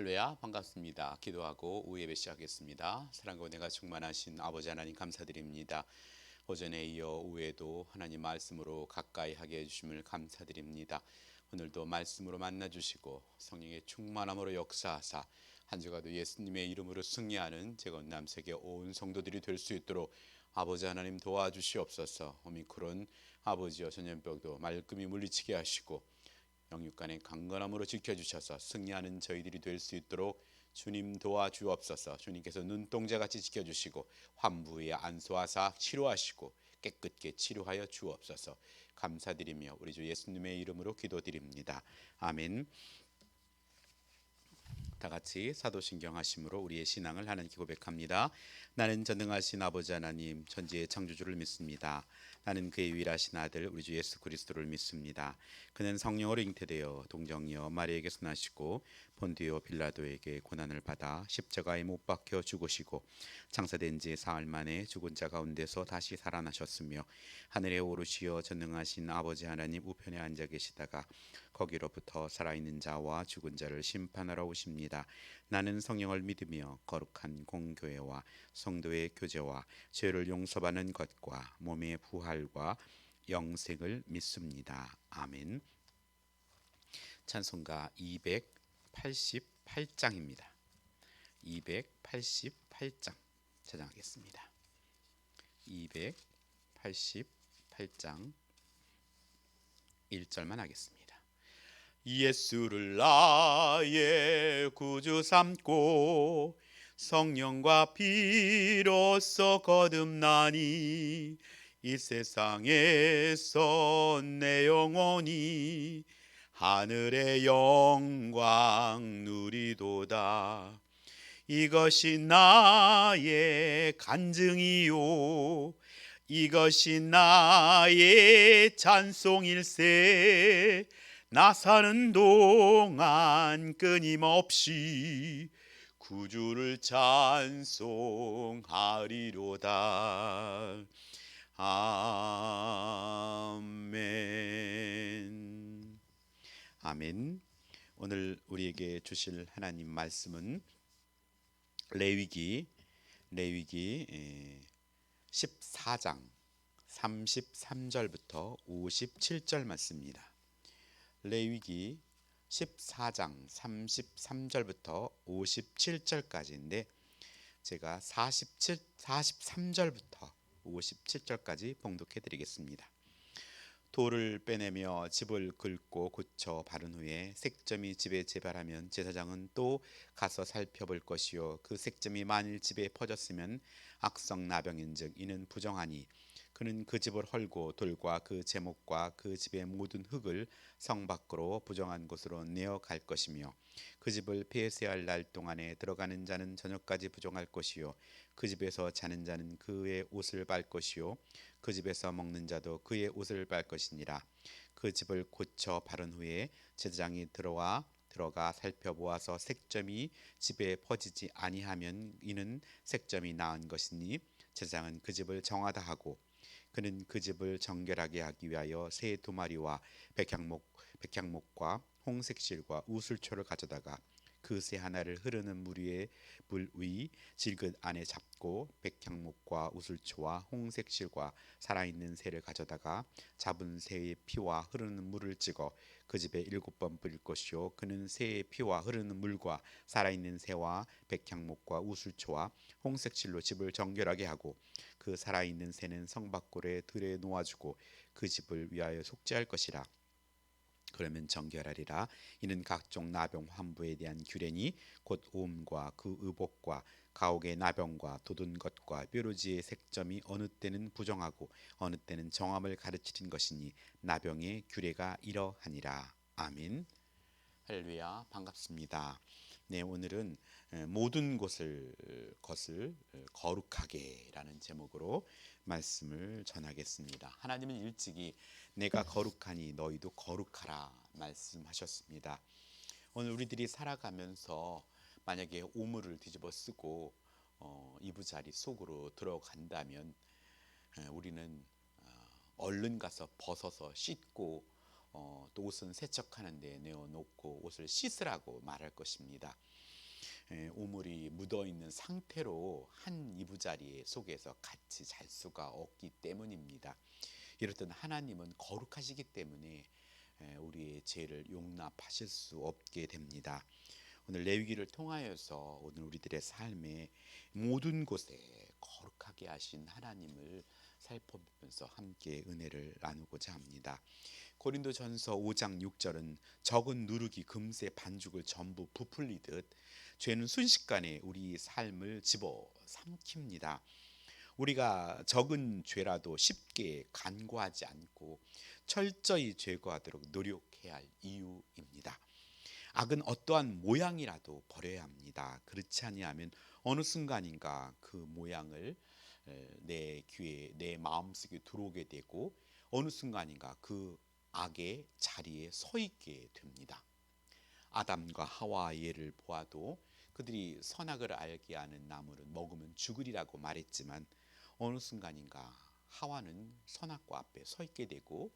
할렐루야, 반갑습니다. 기도하고 오후 예배 시작하겠습니다. 사랑과 은혜가 충만하신 아버지 하나님 감사드립니다. 오전에 이어 오후에도 하나님 말씀으로 가까이 하게 해주심을 감사드립니다. 오늘도 말씀으로 만나주시고 성령의 충만함으로 역사하사 한 주가도 예수님의 이름으로 승리하는 재건남 세계 온 성도들이 될 수 있도록 아버지 하나님 도와주시옵소서. 오미크론 아버지여 전염병도 말끔히 물리치게 하시고 영육간의 강건함으로 지켜주셔서 승리하는 저희들이 될 수 있도록 주님 도와주옵소서. 주님께서 눈동자같이 지켜주시고 환부에 안수하사 치료하시고 깨끗게 치료하여 주옵소서. 감사드리며 우리 주 예수님의 이름으로 기도드립니다. 아멘. 다 같이 사도신경 하심으로 우리의 신앙을 하나님께 고백합니다. 나는 전능하신 아버지 하나님 천지의 창조주를 믿습니다. 나는 그의 유일하신 아들 우리 주 예수 그리스도를 믿습니다. 그는 성령으로 잉태되어 동정녀 마리아에게서 나시고 본디오 빌라도에게 고난을 받아 십자가에 못 박혀 죽으시고 장사된 지 사흘 만에 죽은 자 가운데서 다시 살아나셨으며 하늘에 오르시어 전능하신 아버지 하나님 우편에 앉아 계시다가 거기로부터 살아있는 자와 죽은 자를 심판하러 오십니다. 나는 성령을 믿으며 거룩한 공교회와 성도의 교제와 죄를 용서받는 것과 몸의 부활과 영생을 믿습니다. 아멘. 찬송가 288장입니다. 288장 찬양하겠습니다. 288장 1절만 하겠습니다. 예수를 나의 구주 삼고 성령과 피로써 거듭나니 이 세상에서 내 영혼이 하늘의 영광 누리도다. 이것이 나의 간증이요 이것이 나의 찬송일세. 나 사는 동안 끊임없이 구주를 찬송하리로다. 아멘. 아멘. 오늘 우리에게 주실 하나님 말씀은 레위기 14장 33절부터 57절 말씀입니다. 레위기 14장 33절부터 57절까지인데 제가 43절부터 57절까지 봉독해 드리겠습니다. 돌을 빼내며 집을 긁고 고쳐 바른 후에 색점이 집에 재발하면 제사장은 또 가서 살펴볼 것이요 그 색점이 만일 집에 퍼졌으면 악성 나병인즉 이는 부정하니 그는 그 집을 헐고 돌과 그 제목과 그 집의 모든 흙을 성 밖으로 부정한 곳으로 내어 갈 것이며 그 집을 폐쇄할 날 동안에 들어가는 자는 저녁까지 부정할 것이요 그 집에서 자는 자는 그의 옷을 빨 것이요 그 집에서 먹는 자도 그의 옷을 빨 것이니라. 그 집을 고쳐 바른 후에 제사장이 들어가 살펴보아서 색점이 집에 퍼지지 아니하면 이는 색점이 나은 것이니 제사장은 그 집을 정하다 하고 그는 그 집을 정결하게 하기 위하여 새 두 마리와 백향목과 홍색실과 우슬초를 가져다가 그 새 하나를 흐르는 물 위 질긋 안에 잡고 백향목과 우슬초와 홍색실과 살아있는 새를 가져다가 잡은 새의 피와 흐르는 물을 찍어 그 집에 7번 뿌릴 것이요 그는 새의 피와 흐르는 물과 살아있는 새와 백향목과 우슬초와 홍색실로 집을 정결하게 하고 그 살아있는 새는 성 밖으로 들에 놓아주고 그 집을 위하여 속죄할 것이라. 그러면 정결하리라. 이는 각종 나병 환부에 대한 규례니 곧 오음과 그 의복과 가옥의 나병과 돋은 것과 뾰루지의 색점이 어느 때는 부정하고 어느 때는 정함을 가르치는 것이니 나병의 규례가 이러하니라. 아멘. 할렐루야. 반갑습니다. 네, 오늘은 모든 것을 거룩하게라는 제목으로 말씀을 전하겠습니다. 하나님은 일찍이 내가 거룩하니 너희도 거룩하라 말씀하셨습니다. 오늘 우리들이 살아가면서 만약에 오물을 뒤집어 쓰고 이부자리 속으로 들어간다면 우리는 얼른 가서 벗어서 씻고 또 옷은 세척하는 데 내어놓고 옷을 씻으라고 말할 것입니다. 오물이 묻어있는 상태로 한 이부자리 속에서 같이 잘 수가 없기 때문입니다. 이렇듯 하나님은 거룩하시기 때문에 우리의 죄를 용납하실 수 없게 됩니다. 오늘 레위기를 통하여서 오늘 우리들의 삶의 모든 곳에 거룩하게 하신 하나님을 살펴보면서 함께 은혜를 나누고자 합니다. 고린도전서 5장 6절은 적은 누룩이 금세 반죽을 전부 부풀리듯 죄는 순식간에 우리 삶을 집어삼킵니다. 우리가 적은 죄라도 쉽게 간과하지 않고 철저히 제거하도록 노력해야 할 이유입니다. 악은 어떠한 모양이라도 버려야 합니다. 그렇지 아니하면 어느 순간인가 그 모양을 내 귀에 내 마음속에 들어오게 되고 어느 순간인가 그 악의 자리에 서 있게 됩니다. 아담과 하와의 예를 보아도 그들이 선악을 알게 하는 나무를 먹으면 죽으리라고 말했지만 어느 순간인가 하와는 선악과 앞에 서 있게 되고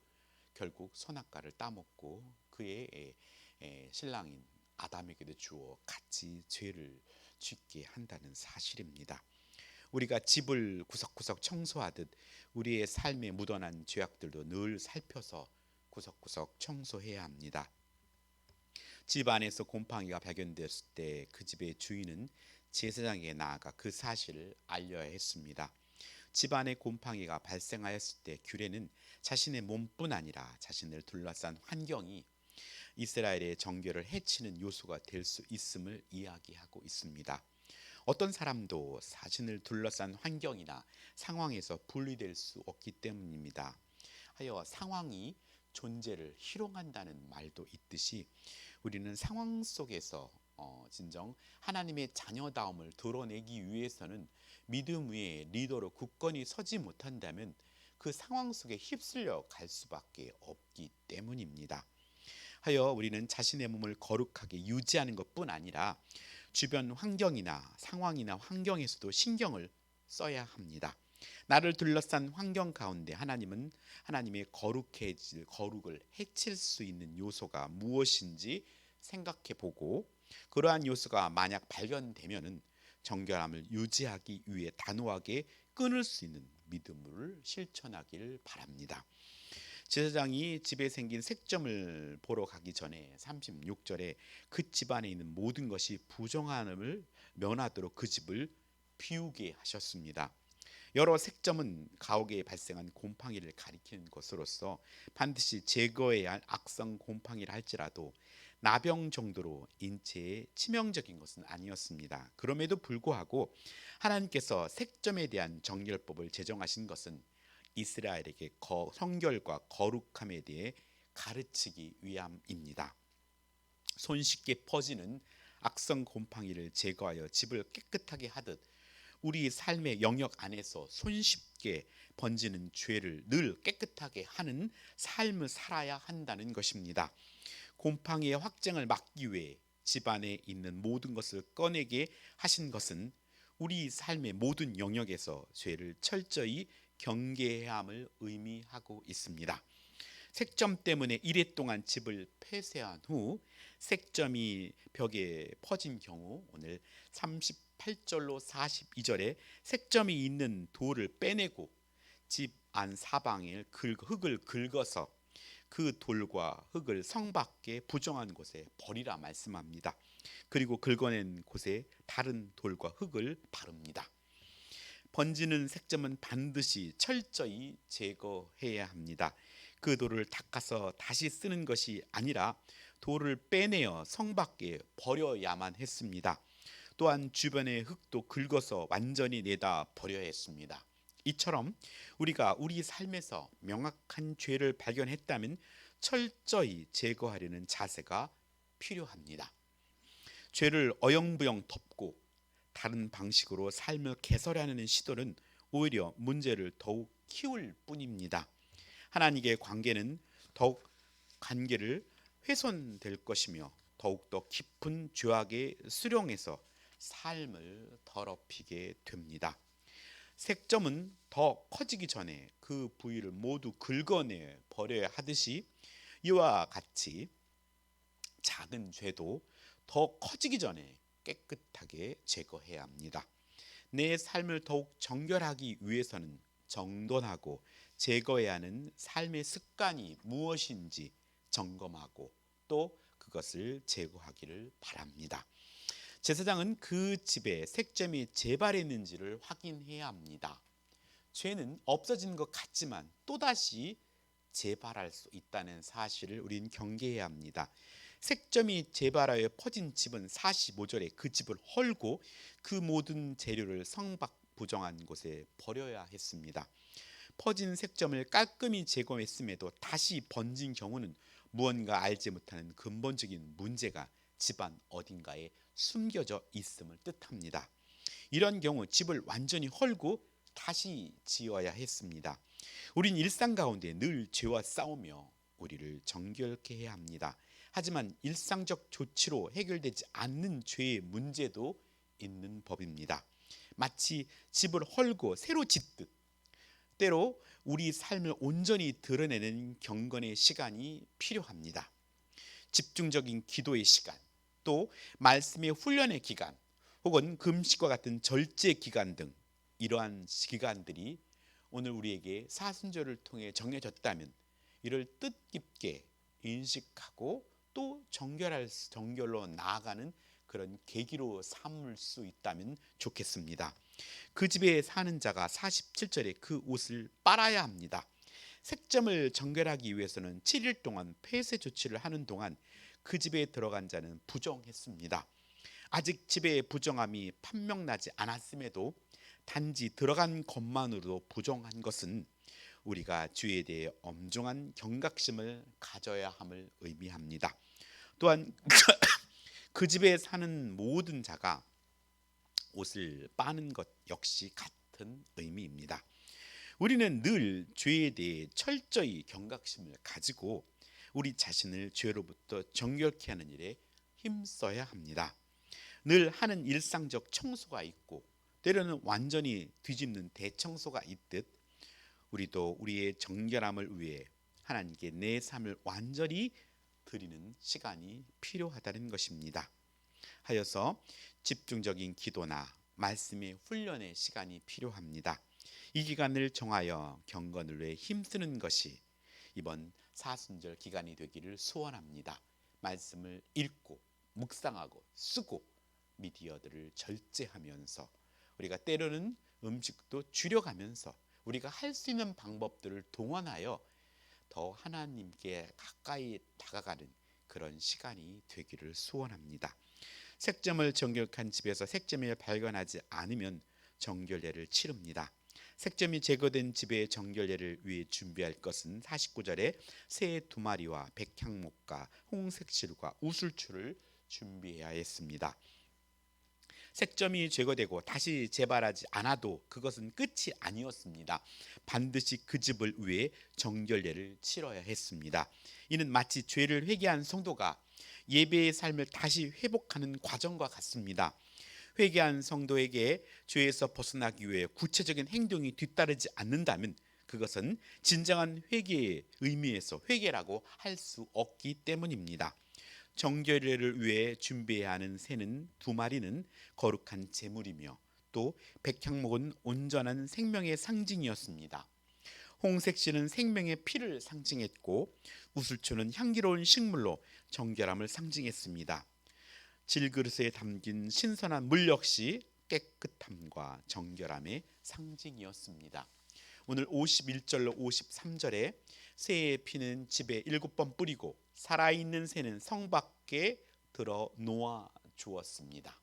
결국 선악과를 따먹고 그의 신랑인 아담에게도 주어 같이 죄를 짓게 한다는 사실입니다. 우리가 집을 구석구석 청소하듯 우리의 삶에 묻어난 죄악들도 늘 살펴서 구석구석 청소해야 합니다. 집 안에서 곰팡이가 발견되었을 때 그 집의 주인은 제사장에게 나아가 그 사실을 알려야 했습니다. 집안에 곰팡이가 발생하였을 때 규례는 자신의 몸뿐 아니라 자신을 둘러싼 환경이 이스라엘의 정결을 해치는 요소가 될 수 있음을 이야기하고 있습니다. 어떤 사람도 자신을 둘러싼 환경이나 상황에서 분리될 수 없기 때문입니다. 하여 상황이 존재를 희롱한다는 말도 있듯이 우리는 상황 속에서 진정 하나님의 자녀다움을 드러내기 위해서는 믿음 위에 리더로 굳건히 서지 못한다면 그 상황 속에 휩쓸려 갈 수밖에 없기 때문입니다. 하여 우리는 자신의 몸을 거룩하게 유지하는 것뿐 아니라 주변 환경이나 상황이나 환경에서도 신경을 써야 합니다. 나를 둘러싼 환경 가운데 하나님은 하나님의 거룩을 해칠 수 있는 요소가 무엇인지 생각해 보고 그러한 요소가 만약 발견되면은 정결함을 유지하기 위해 단호하게 끊을 수 있는 믿음을 실천하길 바랍니다. 제사장이 집에 생긴 색점을 보러 가기 전에 36절에 그 집안에 있는 모든 것이 부정함을 면하도록 그 집을 비우게 하셨습니다. 여러 색점은 가옥에 발생한 곰팡이를 가리키는 것으로서 반드시 제거해야 할 악성 곰팡이라 할지라도 나병 정도로 인체에 치명적인 것은 아니었습니다. 그럼에도 불구하고 하나님께서 색점에 대한 정결법을 제정하신 것은 이스라엘에게 성결과 거룩함에 대해 가르치기 위함입니다. 손쉽게 퍼지는 악성 곰팡이를 제거하여 집을 깨끗하게 하듯 우리 삶의 영역 안에서 손쉽게 번지는 죄를 늘 깨끗하게 하는 삶을 살아야 한다는 것입니다. 곰팡이의 확장을 막기 위해 집안에 있는 모든 것을 꺼내게 하신 것은 우리 삶의 모든 영역에서 죄를 철저히 경계해야 함을 의미하고 있습니다. 색점 때문에 이래 동안 집을 폐쇄한 후 색점이 벽에 퍼진 경우 오늘 38절로 42절에 색점이 있는 돌을 빼내고 집 안 사방에 흙을 긁어서 그 돌과 흙을 성 밖에 부정한 곳에 버리라 말씀합니다. 그리고 긁어낸 곳에 다른 돌과 흙을 바릅니다. 번지는 색점은 반드시 철저히 제거해야 합니다. 그 돌을 닦아서 다시 쓰는 것이 아니라 돌을 빼내어 성 밖에 버려야만 했습니다. 또한 주변의 흙도 긁어서 완전히 내다 버려야 했습니다. 이처럼 우리가 우리 삶에서 명확한 죄를 발견했다면 철저히 제거하려는 자세가 필요합니다. 죄를 어영부영 덮고 다른 방식으로 삶을 개설하려는 시도는 오히려 문제를 더욱 키울 뿐입니다. 하나님의 관계는 더욱 관계를 훼손될 것이며 더욱더 깊은 죄악의 수렁에서 삶을 더럽히게 됩니다. 색점은 더 커지기 전에 그 부위를 모두 긁어내 버려야 하듯이 이와 같이 작은 죄도 더 커지기 전에 깨끗하게 제거해야 합니다. 내 삶을 더욱 정결하기 위해서는 정돈하고 제거해야 하는 삶의 습관이 무엇인지 점검하고 또 그것을 제거하기를 바랍니다. 제사장은 그 집에 색점이 재발했는지를 확인해야 합니다. 죄는 없어진 것 같지만 또다시 재발할 수 있다는 사실을 우린 경계해야 합니다. 색점이 재발하여 퍼진 집은 45절에 그 집을 헐고 그 모든 재료를 성박 부정한 곳에 버려야 했습니다. 퍼진 색점을 깔끔히 제거했음에도 다시 번진 경우는 무언가 알지 못하는 근본적인 문제가 집안 어딘가에 숨겨져 있음을 뜻합니다. 이런 경우 집을 완전히 헐고 다시 지어야 했습니다. 우린 일상 가운데 늘 죄와 싸우며 우리를 정결케 해야 합니다. 하지만 일상적 조치로 해결되지 않는 죄의 문제도 있는 법입니다. 마치 집을 헐고 새로 짓듯 때로 우리 삶을 온전히 드러내는 경건의 시간이 필요합니다. 집중적인 기도의 시간, 또 말씀의 훈련의 기간, 혹은 금식과 같은 절제 기간 등 이러한 기간들이 오늘 우리에게 사순절을 통해 정해졌다면 이를 뜻깊게 인식하고 또 정결로 나아가는 그런 계기로 삼을 수 있다면 좋겠습니다. 그 집에 사는 자가 47절에 그 옷을 빨아야 합니다. 색점을 정결하기 위해서는 7일 동안 폐쇄 조치를 하는 동안 그 집에 들어간 자는 부정했습니다. 아직 집의 부정함이 판명나지 않았음에도 단지 들어간 것만으로도 부정한 것은 우리가 주에 대해 엄중한 경각심을 가져야 함을 의미합니다. 또한 그 집에 사는 모든 자가 옷을 빠는 것 역시 같은 의미입니다. 우리는 늘 죄에 대해 철저히 경각심을 가지고 우리 자신을 죄로부터 정결케 하는 일에 힘써야 합니다. 늘 하는 일상적 청소가 있고 때로는 완전히 뒤집는 대청소가 있듯 우리도 우리의 정결함을 위해 하나님께 내 삶을 완전히 드리는 시간이 필요하다는 것입니다. 하여서 집중적인 기도나 말씀의 훈련의 시간이 필요합니다. 이 기간을 정하여 경건을 위해 힘쓰는 것이 이번 사순절 기간이 되기를 소원합니다. 말씀을 읽고 묵상하고 쓰고 미디어들을 절제하면서 우리가 때로는 음식도 줄여가면서 우리가 할 수 있는 방법들을 동원하여 더 하나님께 가까이 다가가는 그런 시간이 되기를 소원합니다. 색점을 정결한 집에서 색점을 발견하지 않으면 정결례를 치릅니다. 색점이 제거된 집의 정결례를 위해 준비할 것은 49절에 새 2마리와 백향목과 홍색실과 우슬초를 준비해야 했습니다. 색점이 제거되고 다시 재발하지 않아도 그것은 끝이 아니었습니다. 반드시 그 집을 위해 정결례를 치러야 했습니다. 이는 마치 죄를 회개한 성도가 예배의 삶을 다시 회복하는 과정과 같습니다. 회개한 성도에게 죄에서 벗어나기 위해 구체적인 행동이 뒤따르지 않는다면 그것은 진정한 회개의 의미에서 회개라고 할 수 없기 때문입니다. 정결례를 위해 준비해야 하는 새는 2마리는 거룩한 제물이며 또 백향목은 온전한 생명의 상징이었습니다. 홍색실은 생명의 피를 상징했고 우슬초는 향기로운 식물로 정결함을 상징했습니다. 질그릇에 담긴 신선한 물 역시 깨끗함과 정결함의 상징이었습니다. 오늘 51절로 53절에 새의 피는 집에 7번 뿌리고 살아있는 새는 성 밖에 들어 놓아 주었습니다.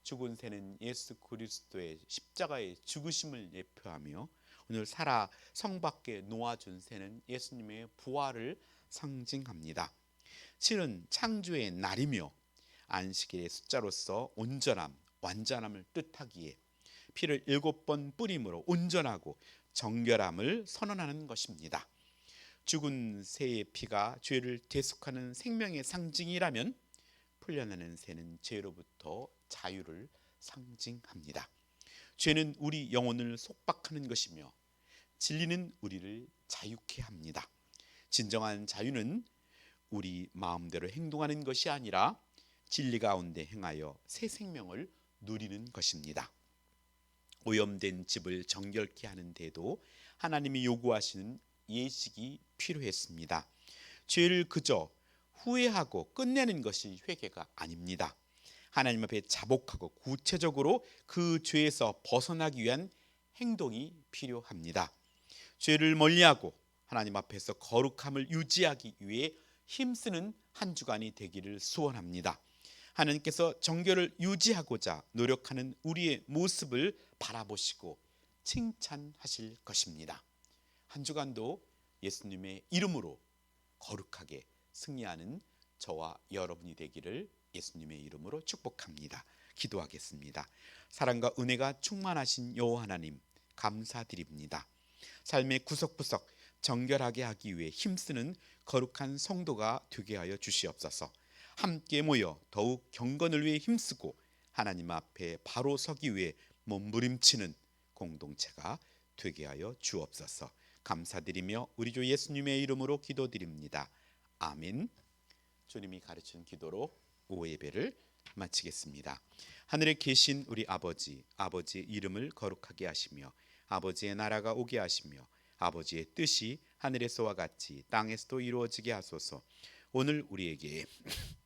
죽은 새는 예수 그리스도의 십자가의 죽으심을 예표하며 오늘 살아 성 밖에 놓아준 새는 예수님의 부활을 상징합니다. 7은 창조의 날이며 안식일의 숫자로서 온전함, 완전함을 뜻하기에 피를 7번 뿌림으로 온전하고 정결함을 선언하는 것입니다. 죽은 새의 피가 죄를 대속하는 생명의 상징이라면 풀려나는 새는 죄로부터 자유를 상징합니다. 죄는 우리 영혼을 속박하는 것이며 진리는 우리를 자유케 합니다. 진정한 자유는 우리 마음대로 행동하는 것이 아니라 진리 가운데 행하여 새 생명을 누리는 것입니다. 오염된 집을 정결케 하는 데도 하나님이 요구하시는 예식이 필요했습니다. 죄를 그저 후회하고 끝내는 것이 회개가 아닙니다. 하나님 앞에 자복하고 구체적으로 그 죄에서 벗어나기 위한 행동이 필요합니다. 죄를 멀리하고 하나님 앞에서 거룩함을 유지하기 위해 힘쓰는 한 주간이 되기를 소원합니다. 하나님께서 정결을 유지하고자 노력하는 우리의 모습을 바라보시고 칭찬하실 것입니다. 한 주간도 예수님의 이름으로 거룩하게 승리하는 저와 여러분이 되기를 예수님의 이름으로 축복합니다. 기도하겠습니다. 사랑과 은혜가 충만하신 여호와 하나님, 감사드립니다. 삶의 구석구석 정결하게 하기 위해 힘쓰는 거룩한 성도가 되게 하여 주시옵소서. 함께 모여 더욱 경건을 위해 힘쓰고 하나님 앞에 바로 서기 위해 몸부림치는 공동체가 되게 하여 주옵소서. 감사드리며 우리 주 예수님의 이름으로 기도드립니다. 아멘. 주님이 가르친 기도로 오후 예배를 마치겠습니다. 하늘에 계신 우리 아버지, 아버지의 이름을 거룩하게 하시며 아버지의 나라가 오게 하시며 아버지의 뜻이 하늘에서와 같이 땅에서도 이루어지게 하소서. 오늘 우리에게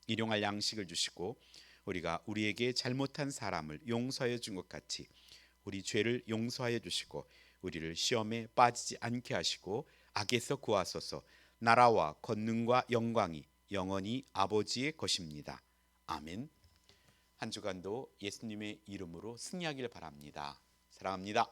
일용할 양식을 주시고 우리가 우리에게 잘못한 사람을 용서하여 준 것 같이 우리 죄를 용서하여 주시고 우리를 시험에 빠지지 않게 하시고 악에서 구하소서. 나라와 권능과 영광이 영원히 아버지의 것입니다. 아멘. 한 주간도 예수님의 이름으로 승리하길 바랍니다. 사랑합니다.